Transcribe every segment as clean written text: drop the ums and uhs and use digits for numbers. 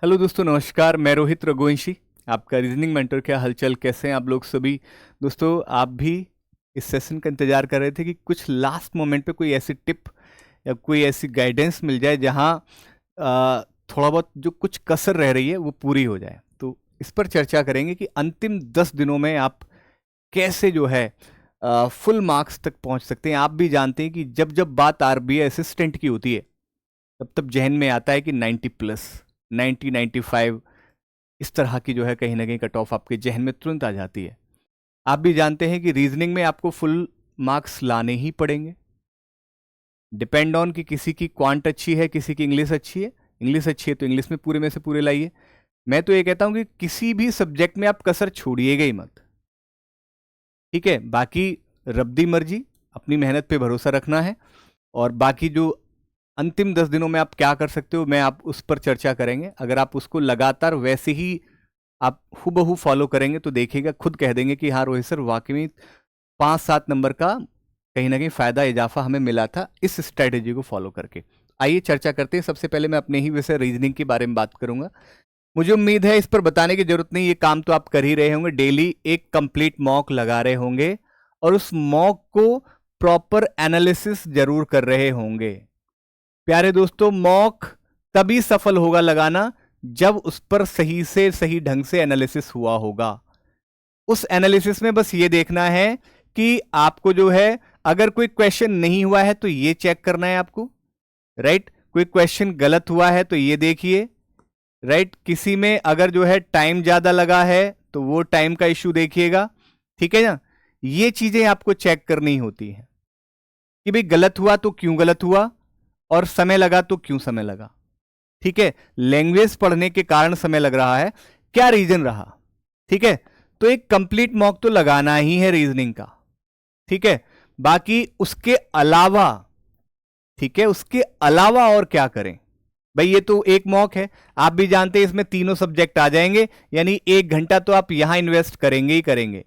Hello दोस्तों, नमस्कार। मैं रोहित रघुवंशी, आपका रीजनिंग मेंटर। क्या हलचल, कैसे हैं आप लोग सभी? दोस्तों, आप भी इस सेशन का इंतजार कर रहे थे कि कुछ लास्ट मोमेंट पे कोई ऐसी टिप या कोई ऐसी गाइडेंस मिल जाए जहां थोड़ा बहुत जो कुछ कसर रह रही है वो पूरी हो जाए। तो इस पर चर्चा करेंगे कि अंतिम 10 दिनों में आप कैसे जो है फुल मार्क्स तक पहुंच सकते हैं। आप भी जानते हैं कि जब जब बात आरबीआई असिस्टेंट की होती है तब तब जहन में आता है कि 90 प्लस, 90, 95, इस तरह की जो है कहीं ना कहीं कट ऑफ आपके जहन में तुरंत आ जाती है। आप भी जानते हैं कि रीजनिंग में आपको फुल मार्क्स लाने ही पड़ेंगे। डिपेंड ऑन कि किसी की क्वांट अच्छी है, किसी की इंग्लिश अच्छी है। इंग्लिश अच्छी है तो इंग्लिश में पूरे में से पूरे लाइए। मैं तो ये कहता हूं कि किसी भी सब्जेक्ट में आप कसर छोड़िएगा ही मत। ठीक है, बाकी रब्दी मर्जी, अपनी मेहनत पे भरोसा रखना है। और बाकी जो अंतिम 10 दिनों में आप क्या कर सकते हो, मैं आप उस पर चर्चा करेंगे। अगर आप उसको लगातार वैसे ही आप हूबहू फॉलो करेंगे तो देखिएगा, खुद कह देंगे कि हाँ रोहित सर, वाकई में 5-7 नंबर का कहीं ना कहीं फायदा, इजाफा हमें मिला था इस स्ट्रैटेजी को फॉलो करके। आइए चर्चा करते हैं। सबसे पहले मैं अपने ही विषय रीजनिंग के बारे में बात करूंगा। मुझे उम्मीद है इस पर बताने की जरूरत नहीं, ये काम तो आप कर ही रहे होंगे। डेली एक कंप्लीट मॉक लगा रहे होंगे और उस मॉक को प्रॉपर एनालिसिस जरूर कर रहे होंगे। प्यारे दोस्तों, मॉक तभी सफल होगा लगाना जब उस पर सही से सही ढंग से एनालिसिस हुआ होगा। उस एनालिसिस में बस ये देखना है कि आपको जो है, अगर कोई क्वेश्चन नहीं हुआ है तो ये चेक करना है आपको, राइट। कोई क्वेश्चन गलत हुआ है तो ये देखिए, राइट। किसी में अगर जो है टाइम ज्यादा लगा है तो वो टाइम का इश्यू देखिएगा, ठीक है ना। ये चीजें आपको चेक करनी होती है कि भाई गलत हुआ तो क्यों गलत हुआ, और समय लगा तो क्यों समय लगा। ठीक है, लैंग्वेज पढ़ने के कारण समय लग रहा है, क्या रीजन रहा। ठीक है, तो एक कंप्लीट मॉक तो लगाना ही है रीजनिंग का। ठीक है, बाकी उसके अलावा, ठीक है, उसके अलावा और क्या करें भाई। ये तो एक मॉक है, आप भी जानते हैं इसमें तीनों सब्जेक्ट आ जाएंगे, यानी 1 घंटा तो आप यहां इन्वेस्ट करेंगे ही करेंगे,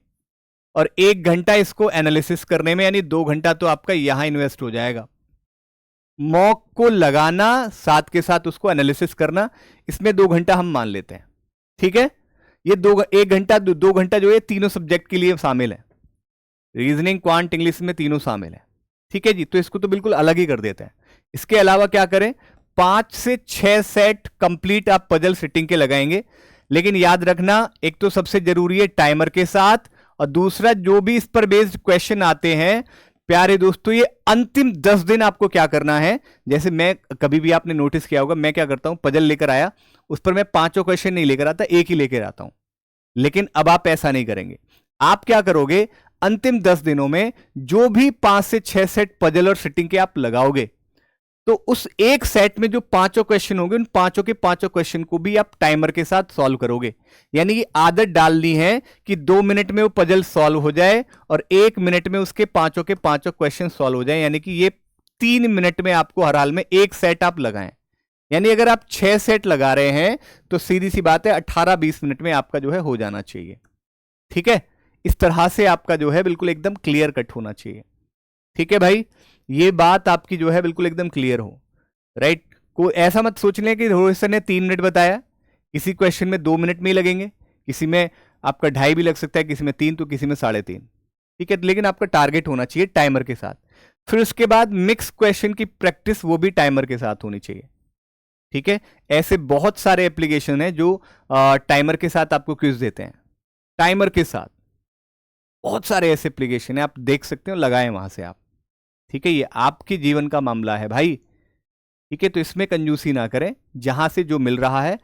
और 1 घंटा इसको एनालिसिस करने में, यानी 2 घंटा तो आपका यहां इन्वेस्ट हो जाएगा। मॉक को लगाना, साथ के साथ उसको एनालिसिस करना, इसमें 2 घंटा हम मान लेते हैं। ठीक है, ये 1 घंटा 2 घंटा जो है तीनों सब्जेक्ट के लिए शामिल है। रीजनिंग, क्वांट, इंग्लिश में तीनों शामिल है। ठीक है जी, तो इसको तो बिल्कुल अलग ही कर देते हैं। इसके अलावा क्या करें, 5 से 6 सेट कंप्लीट आप पजल सिटिंग के लगाएंगे। लेकिन याद रखना, एक तो सबसे जरूरी है टाइमर के साथ, और दूसरा जो भी इस पर बेस्ड क्वेश्चन आते हैं, प्यारे दोस्तों, ये अंतिम 10 दिन आपको क्या करना है। जैसे मैं, कभी भी आपने नोटिस किया होगा, मैं क्या करता हूं, पजल लेकर आया, उस पर मैं 5 क्वेश्चन नहीं लेकर आता, एक ही लेकर आता हूं। लेकिन अब आप ऐसा नहीं करेंगे। आप क्या करोगे, अंतिम 10 दिनों में जो भी 5 से 6 सेट पजल और सिटिंग के आप लगाओगे, तो उस एक सेट में जो 5 क्वेश्चन होंगे, उन 5 क्वेश्चन को भी आप टाइमर के साथ सॉल्व करोगे। यानी कि आदत डालनी है कि 2 मिनट में वो पजल सॉल्व हो जाए और 1 मिनट में उसके 5 क्वेश्चन सॉल्व हो जाए। यानी कि ये 3 मिनट में आपको हर हाल में एक सेट आप लगाएं। यानी अगर आप 6 सेट लगा रहे हैं तो सीधी सी बात है, 18-20 मिनट में आपका जो है हो जाना चाहिए। ठीक है, इस तरह से आपका जो है बिल्कुल एकदम क्लियर कट होना चाहिए। ठीक है भाई, ये बात आपकी जो है बिल्कुल एकदम क्लियर हो, राइट। को ऐसा मत सोच लें कि रोहित सर ने 3 मिनट बताया, किसी क्वेश्चन में 2 मिनट में ही लगेंगे, किसी में आपका 2.5 भी लग सकता है, किसी में 3, तो किसी में 3.5। ठीक है, लेकिन आपका टारगेट होना चाहिए टाइमर के साथ। फिर उसके बाद मिक्स क्वेश्चन की प्रैक्टिस, वो भी टाइमर के साथ होनी चाहिए। ठीक है, ऐसे बहुत सारे एप्लीकेशन है जो टाइमर के साथ आपको क्विज देते हैं। टाइमर के साथ बहुत सारे ऐसे एप्लीकेशन है, आप देख सकते हो, लगाएं वहां से आप। ठीक है, ये आपके जीवन का मामला है भाई। ठीक है, तो इसमें कंजूसी ना करें, जहां से जो मिल रहा है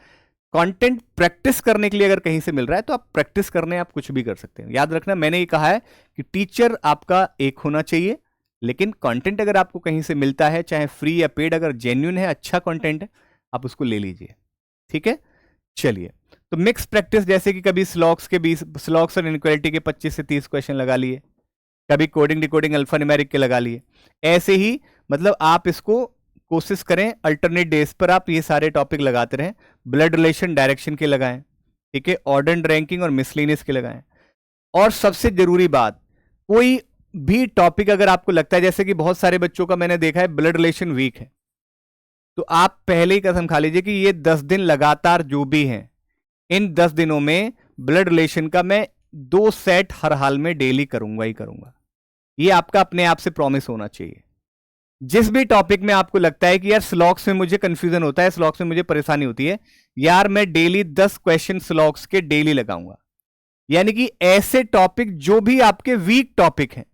कंटेंट प्रैक्टिस करने के लिए, अगर कहीं से मिल रहा है तो आप प्रैक्टिस करने, आप कुछ भी कर सकते हैं। याद रखना, मैंने ये कहा है कि टीचर आपका एक होना चाहिए, लेकिन कंटेंट अगर आपको कहीं से मिलता है, चाहे फ्री या पेड, अगर जेन्युइन है, अच्छा कंटेंट है, आप उसको ले लीजिए। ठीक है, चलिए। तो मिक्स प्रैक्टिस, जैसे कि कभी स्लॉक्स और इनइक्वालिटी के 25 से 30 क्वेश्चन लगा लिए, कभी कोडिंग डिकोडिंग अल्फा न्यूमेरिक के लगा लिए। ऐसे ही मतलब आप इसको कोशिश करें, अल्टरनेट डेज पर आप ये सारे टॉपिक लगाते रहें। ब्लड रिलेशन, डायरेक्शन के लगाएं। ठीक है, ऑर्डर एंड रैंकिंग और मिसलिनियस के लगाएं। और सबसे जरूरी बात, कोई भी टॉपिक अगर आपको लगता है, जैसे कि बहुत सारे बच्चों का मैंने देखा है ब्लड रिलेशन वीक है, तो आप पहले ही कसम खा लीजिए कि ये 10 दिन लगातार जो भी हैं, इन 10 दिनों में ब्लड रिलेशन का मैं 2 सेट हर हाल में डेली करूंगा ही करूंगा। ये आपका अपने आप से प्रॉमिस होना चाहिए। जिस भी टॉपिक में आपको लगता है कि यार स्लॉग्स में मुझे कंफ्यूजन होता है, स्लॉग्स में मुझे परेशानी होती है, यार मैं डेली 10 क्वेश्चन स्लॉग्स के डेली लगाऊंगा। यानी कि ऐसे टॉपिक जो भी आपके वीक टॉपिक हैं,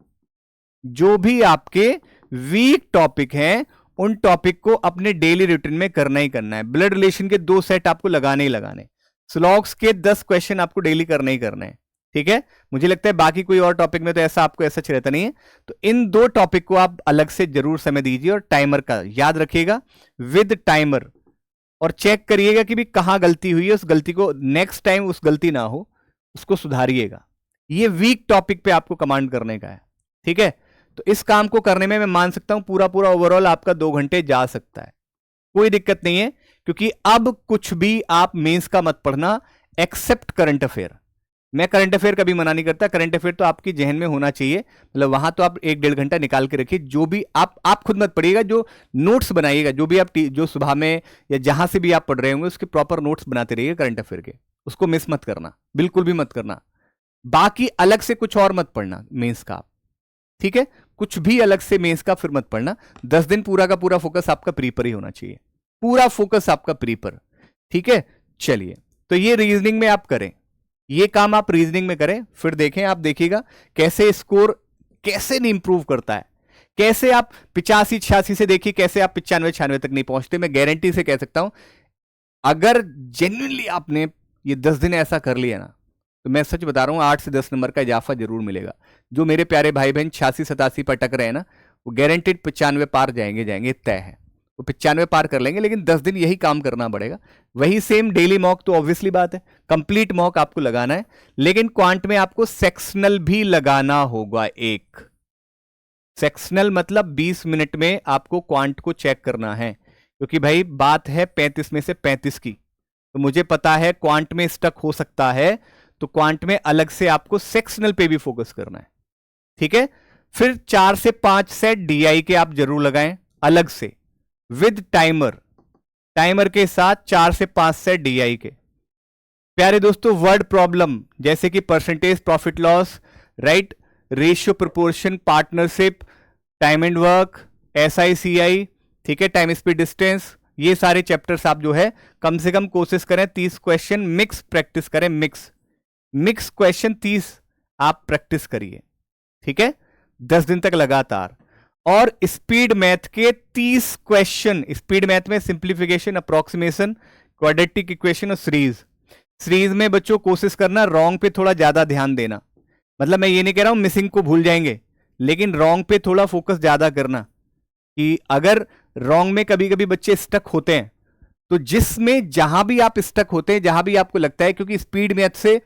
जो भी आपके वीक टॉपिक हैं, उन टॉपिक को अपने डेली रूटीन में करना ही करना है। ब्लड रिलेशन के 2 सेट आपको लगाने ही लगाने, स्लॉग्स के 10 क्वेश्चन आपको डेली करने ही करने हैं। ठीक है, मुझे लगता है बाकी कोई और टॉपिक में तो ऐसा आपको ऐसा रहता नहीं है। तो इन 2 टॉपिक को आप अलग से जरूर समय दीजिए, और टाइमर का याद रखिएगा, विद टाइमर, और चेक करिएगा कि भी कहां गलती हुई है, उस गलती को नेक्स्ट टाइम उस गलती ना हो, उसको सुधारिएगा। ये वीक टॉपिक पे आपको कमांड करने का है। ठीक है, तो इस काम को करने में मैं मान सकता हूं पूरा पूरा ओवरऑल आपका 2 घंटे जा सकता है, कोई दिक्कत नहीं है। क्योंकि अब कुछ भी आप मेंस का मत पढ़ना एक्सेप्ट करंट अफेयर। मैं करंट अफेयर कभी मना नहीं करता, करंट अफेयर तो आपकी जहन में होना चाहिए, मतलब वहां तो आप 1-1.5 घंटा निकाल के रखिए। जो भी आप खुद मत पढ़िएगा, जो नोट्स बनाइएगा, जो भी आप जो सुबह में या जहां से भी आप पढ़ रहे होंगे उसके प्रॉपर नोट्स बनाते रहिए करंट अफेयर के, उसको मिस मत करना, बिल्कुल भी मत करना। बाकी अलग से कुछ और मत पढ़ना मेंस का, ठीक है, कुछ भी अलग से मेंस का फिर मत पढ़ना। 10 दिन पूरा का पूरा फोकस आपका प्री पर ही होना चाहिए, पूरा फोकस आपका प्री पर। ठीक है, चलिए, तो ये रीजनिंग में आप करें, ये काम आप रीजनिंग में करें, फिर देखें, आप देखिएगा कैसे स्कोर कैसे नहीं इंप्रूव करता है, कैसे आप 85-86 से देखिए कैसे आप 95-96 तक नहीं पहुंचते। मैं गारंटी से कह सकता हूं, अगर जेन्युइनली आपने ये 10 दिन ऐसा कर लिया ना, तो मैं सच बता रहा हूं 8 से 10 नंबर का इजाफा जरूर मिलेगा। जो मेरे प्यारे भाई बहन 86-87 पर अटक रहे हैं ना, वो गारंटेड 95 पार जाएंगे, तय है, वो 95 पार कर लेंगे। लेकिन 10 दिन यही काम करना पड़ेगा, वही सेम डेली मॉक, तो ऑब्वियसली बात है कंप्लीट मॉक आपको लगाना है। लेकिन क्वांट में आपको सेक्शनल भी लगाना होगा। एक सेक्शनल मतलब 20 मिनट में आपको क्वांट को चेक करना है, क्योंकि भाई बात है 35 में से 35 की, तो मुझे पता है क्वांट में स्टक हो सकता है, तो क्वांट में अलग से आपको सेक्शनल पे भी फोकस करना है। ठीक है, फिर 4 से 5 सेट डीआई के आप जरूर लगाएं अलग से, विद टाइमर, टाइमर के साथ 4 से 5 सेट डीआई के। प्यारे दोस्तों, वर्ड प्रॉब्लम जैसे कि percentage profit loss, right, ratio proportion, partnership, time and work, SICI, ठीक है, टाइम स्पीड डिस्टेंस, ये सारे चैप्टर्स आप जो है कम से कम कोशिश करें 30 क्वेश्चन मिक्स प्रैक्टिस करें, मिक्स क्वेश्चन 30 आप प्रैक्टिस करिए। ठीक है, 10 दिन तक लगातार। और स्पीड मैथ के 30 क्वेश्चन, स्पीड मैथ में सिंप्लीफिकेशन, अप्रोक्सीमेशन, क्वाड्रेटिक इक्वेशन और सीरीज में बच्चों कोशिश करना रॉन्ग पे थोड़ा ज्यादा ध्यान देना। मतलब मैं ये नहीं कह रहा हूं मिसिंग को भूल जाएंगे, लेकिन रॉन्ग पे थोड़ा फोकस ज्यादा करना, कि अगर रॉन्ग में कभी कभी बच्चे स्टक होते हैं, तो जिसमें जहां भी आप स्टक होते हैं, जहां भी आपको लगता है, क्योंकि स्पीड मैथ से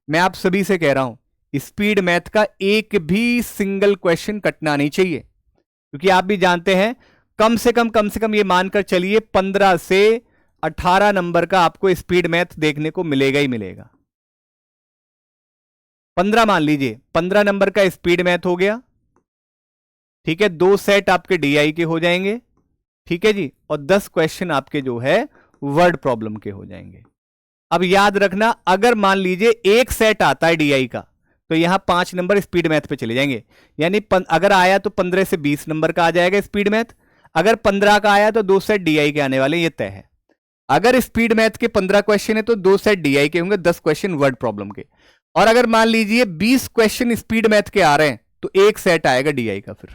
मैं आप सभी से कह रहा हूं, स्पीड मैथ का एक भी सिंगल क्वेश्चन कटना नहीं चाहिए, क्योंकि आप भी जानते हैं कम से कम ये मानकर चलिए 15 से 18 नंबर का आपको स्पीड मैथ देखने को मिलेगा ही मिलेगा। 15 मान लीजिए, 15 नंबर का स्पीड मैथ हो गया, ठीक है, 2 सेट आपके डीआई के हो जाएंगे, ठीक है जी, और 10 क्वेश्चन आपके जो है वर्ड प्रॉब्लम के हो जाएंगे। अब याद रखना, अगर मान लीजिए एक सेट आता है डीआई का, तो यहां 5 नंबर स्पीड मैथ पे चले जाएंगे, यानी अगर आया तो 15 से 20 नंबर का आ जाएगा स्पीड मैथ। अगर 15 का आया तो 2 सेट डीआई के आने वाले, ये तय है। अगर स्पीड मैथ के 15 क्वेश्चन है तो 2 सेट डीआई के होंगे, 10 क्वेश्चन वर्ड प्रॉब्लम के। और अगर मान लीजिए 20 क्वेश्चन स्पीड मैथ के आ रहे हैं, तो एक सेट आएगा डीआई का। फिर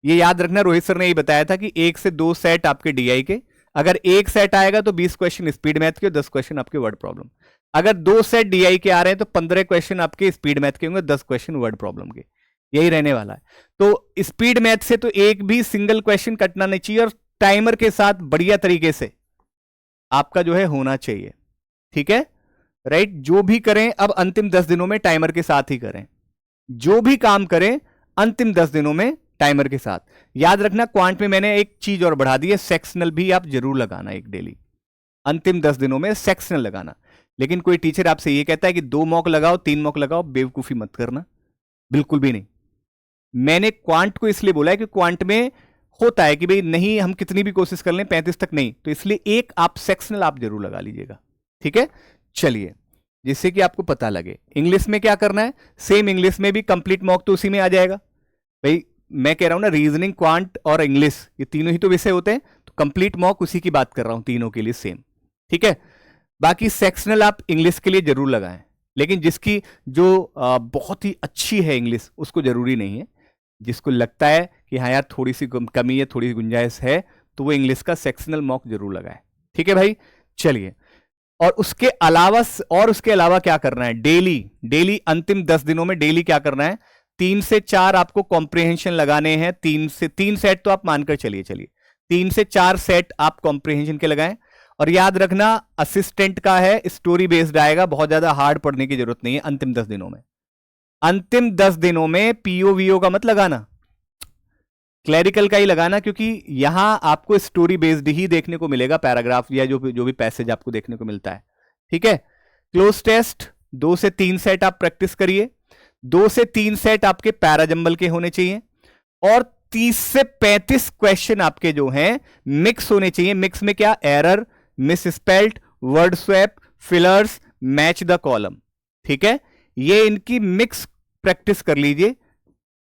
ये याद रखना, रोहित सर ने यही बताया था कि 1 से 2 सेट आपके डीआई के, अगर एक सेट आएगा तो 20 क्वेश्चन स्पीड मैथ के, 10 क्वेश्चन आपके वर्ड प्रॉब्लम। अगर 2 सेट डीआई के आ रहे हैं तो 15 क्वेश्चन आपके स्पीड मैथ के होंगे, 10 क्वेश्चन वर्ड प्रॉब्लम के, यही रहने वाला है। तो स्पीड मैथ से तो एक भी सिंगल क्वेश्चन कटना नहीं चाहिए, और टाइमर के साथ बढ़िया तरीके से आपका जो है होना चाहिए। ठीक है, राइट, जो भी करें अब अंतिम 10 दिनों में टाइमर के साथ ही करें, जो भी काम करें अंतिम 10 दिनों में टाइमर के साथ। याद रखना, क्वांट में मैंने एक चीज और बढ़ा दी है, सेक्शनल भी आप जरूर लगाना एक डेली, अंतिम 10 दिनों में सेक्शनल लगाना। लेकिन कोई टीचर आपसे ये कहता है कि 2 मॉक लगाओ, 3 मॉक लगाओ, बेवकूफी मत करना, बिल्कुल भी नहीं। मैंने क्वांट को इसलिए बोला है कि क्वांट में होता है कि भाई नहीं, हम कितनी भी कोशिश कर लें 35 तक नहीं, तो इसलिए एक आप सेक्शनल आप जरूर लगा लीजिएगा, ठीक है। चलिए, जिससे कि आपको पता लगे इंग्लिश में क्या करना है। सेम इंग्लिश में भी कंप्लीट मॉक तो उसी में आ जाएगा भाई। मैं कह रहा हूं ना, रीजनिंग, क्वांट और इंग्लिश ये तीनों ही तो विषय होते हैं, तो कंप्लीट मॉक उसी की बात कर रहा हूं, तीनों के लिए सेम, ठीक है। बाकी सेक्शनल आप इंग्लिश के लिए जरूर लगाएं, लेकिन जिसकी जो बहुत ही अच्छी है इंग्लिश, उसको जरूरी नहीं है। जिसको लगता है कि हाँ यार थोड़ी सी कमी है, थोड़ी सी गुंजाइश है, तो वो इंग्लिश का सेक्शनल मॉक जरूर लगाए, ठीक है भाई। चलिए, और उसके अलावा क्या करना है, डेली डेली अंतिम 10 दिनों में डेली क्या करना है, 3 से 4 आपको कॉम्प्रिहेंशन लगाने हैं। 3 सेट तो आप मानकर चलिए 3 से 4 सेट आप कॉम्प्रिहेंशन के लगाएं। और याद रखना, असिस्टेंट का है, स्टोरी बेस्ड आएगा, बहुत ज्यादा हार्ड पढ़ने की जरूरत नहीं है अंतिम 10 दिनों में। अंतिम 10 दिनों में पीओवीओ का मत लगाना, क्लैरिकल का ही लगाना, क्योंकि यहां आपको स्टोरी बेस्ड ही देखने को मिलेगा, पैराग्राफ या जो भी पैसेज आपको देखने को मिलता है, ठीक है। क्लोज टेस्ट 2 से 3 सेट आप प्रैक्टिस करिए। 2 से 3 सेट आपके पैराजंबल के होने चाहिए, और 30 से 35 क्वेश्चन आपके जो हैं मिक्स होने चाहिए। मिक्स में क्या, error, miss spelled, word swap, fillers, match the column, ठीक है। ये इनकी मिक्स प्रैक्टिस कर लीजिए,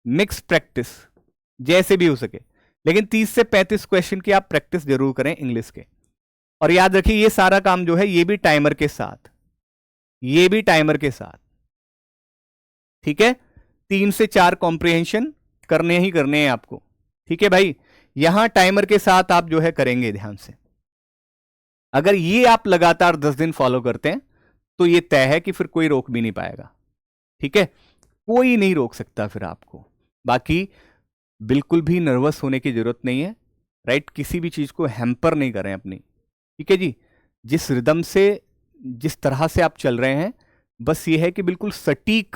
मिक्स प्रैक्टिस जैसे भी हो सके, लेकिन 30 से 35 क्वेश्चन की आप प्रैक्टिस जरूर करें इंग्लिश के। और याद रखिए, ये सारा काम जो है ये भी टाइमर के साथ, ये भी टाइमर के साथ, ठीक है। 3 से 4 कॉम्प्रिहेंशन करने ही करने हैं आपको, ठीक है भाई। यहां टाइमर के साथ आप जो है करेंगे ध्यान से। अगर ये आप लगातार 10 दिन फॉलो करते हैं तो ये तय है कि फिर कोई रोक भी नहीं पाएगा, ठीक है। कोई नहीं रोक सकता फिर आपको। बाकी बिल्कुल भी नर्वस होने की जरूरत नहीं है, राइट। किसी भी चीज को हैम्पर नहीं करें अपनी, ठीक है जी। जिस रिदम से, जिस तरह से आप चल रहे हैं, बस ये है कि बिल्कुल सटीक,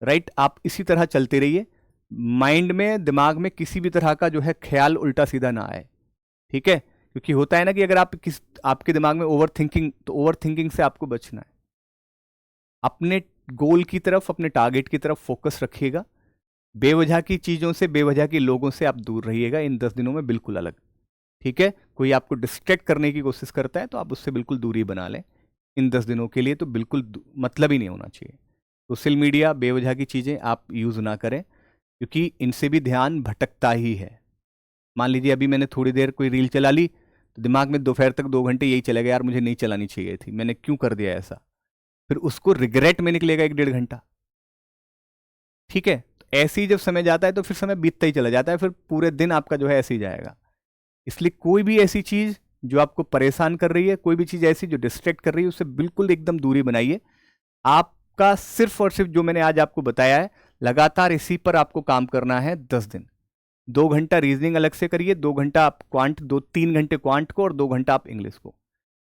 राइट, आप इसी तरह चलते रहिए। माइंड में, दिमाग में किसी भी तरह का जो है ख्याल उल्टा सीधा ना आए, ठीक है। क्योंकि होता है ना कि अगर आपके दिमाग में ओवर थिंकिंग, तो ओवर थिंकिंग से आपको बचना है। अपने गोल की तरफ, अपने टारगेट की तरफ फोकस रखिएगा। बेवजह की चीजों से, बेवजह के लोगों से आप दूर रहिएगा इन 10 दिनों में, बिल्कुल अलग, ठीक है। कोई आपको डिस्ट्रैक्ट करने की कोशिश करता है तो आप उससे बिल्कुल दूरी बना लें इन 10 दिनों के लिए, तो बिल्कुल मतलब ही नहीं होना चाहिए। सोशल मीडिया, बेवजह की चीजें आप यूज ना करें, क्योंकि इनसे भी ध्यान भटकता ही है। मान लीजिए अभी मैंने थोड़ी देर कोई रील चला ली, तो दिमाग में दोपहर तक 2 घंटे यही चलेगा, यार मुझे नहीं चलानी चाहिए थी, मैंने क्यों कर दिया ऐसा। फिर उसको रिग्रेट में निकलेगा 1-1.5 घंटा, ठीक है। तो ऐसे ही जब समय जाता है तो फिर समय बीतता ही चला जाता है, फिर पूरे दिन आपका जो है ऐसे ही जाएगा। इसलिए कोई भी ऐसी चीज जो आपको परेशान कर रही है, कोई भी चीज ऐसी जो डिस्ट्रैक्ट कर रही है, उससे बिल्कुल एकदम दूरी बनाइए। आपका सिर्फ और सिर्फ जो मैंने आज आपको बताया है, लगातार इसी पर आपको काम करना है 10 दिन। 2 घंटा रीजनिंग अलग से करिए, 2 घंटा आप क्वांट, 2-3 घंटे क्वांट को, और 2 घंटा आप इंग्लिश को।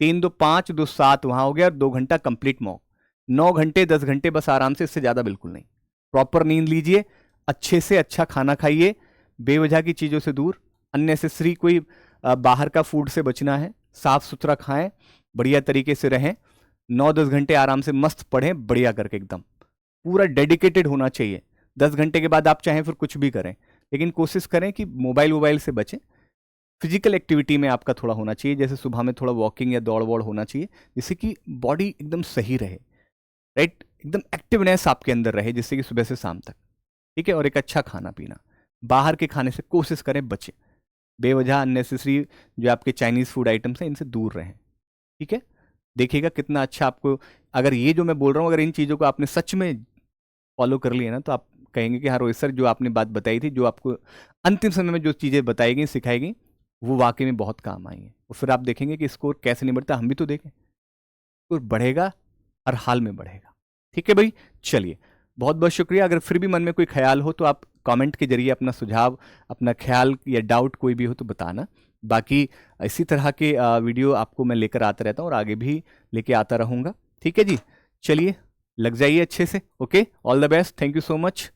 3 2 5 2 7 वहां हो गया, 2 घंटा कंप्लीट मॉक। 9 घंटे 10 घंटे बस आराम से, इससे ज्यादा बिल्कुल नहीं। प्रॉपर नींद लीजिए, अच्छे से अच्छा खाना खाइए, बेवजह की चीजों से दूर, अननेसेसरी कोई बाहर का फूड से बचना है, साफ सुथरा खाएं, बढ़िया तरीके से रहें। 9-10 घंटे आराम से मस्त पढ़ें, बढ़िया करके एकदम पूरा डेडिकेटेड होना चाहिए। 10 घंटे के बाद आप चाहें फिर कुछ भी करें, लेकिन कोशिश करें कि मोबाइल से बचें। फिजिकल एक्टिविटी में आपका थोड़ा होना चाहिए, जैसे सुबह में थोड़ा वॉकिंग या दौड़ वौड़ होना चाहिए, जिससे कि बॉडी एकदम सही रहे, राइट, एकदम एक्टिवनेस आपके अंदर रहे, जिससे कि सुबह से शाम तक, ठीक है। और एक अच्छा खाना पीना, बाहर के खाने से कोशिश करें बचें, बेवजह अननेसेसरी जो आपके चाइनीज फूड आइटम्स हैं इनसे दूर रहें, ठीक है। देखिएगा कितना अच्छा आपको, अगर ये जो मैं बोल रहा हूँ, अगर इन चीज़ों को आपने सच में फॉलो कर लिया ना, तो आप कहेंगे कि हाँ रोहित सर, जो आपने बात बताई थी, जो आपको अंतिम समय में जो चीज़ें बताई गई, सिखाई गई, वो वाकई में बहुत काम आई हैं। और फिर आप देखेंगे कि स्कोर कैसे नहीं बढ़ता, हम भी तो देखें, स्कोर बढ़ेगा, हर हाल में बढ़ेगा, ठीक है भाई। चलिए, बहुत बहुत शुक्रिया। अगर फिर भी मन में कोई ख्याल हो तो आप कमेंट के जरिए अपना सुझाव, अपना ख्याल या डाउट कोई भी हो तो बताना। बाकी इसी तरह के वीडियो आपको मैं लेकर आता रहता हूँ और आगे भी लेके आता रहूँगा, ठीक है जी। चलिए, लग जाइए अच्छे से, okay, all the best, thank you so much.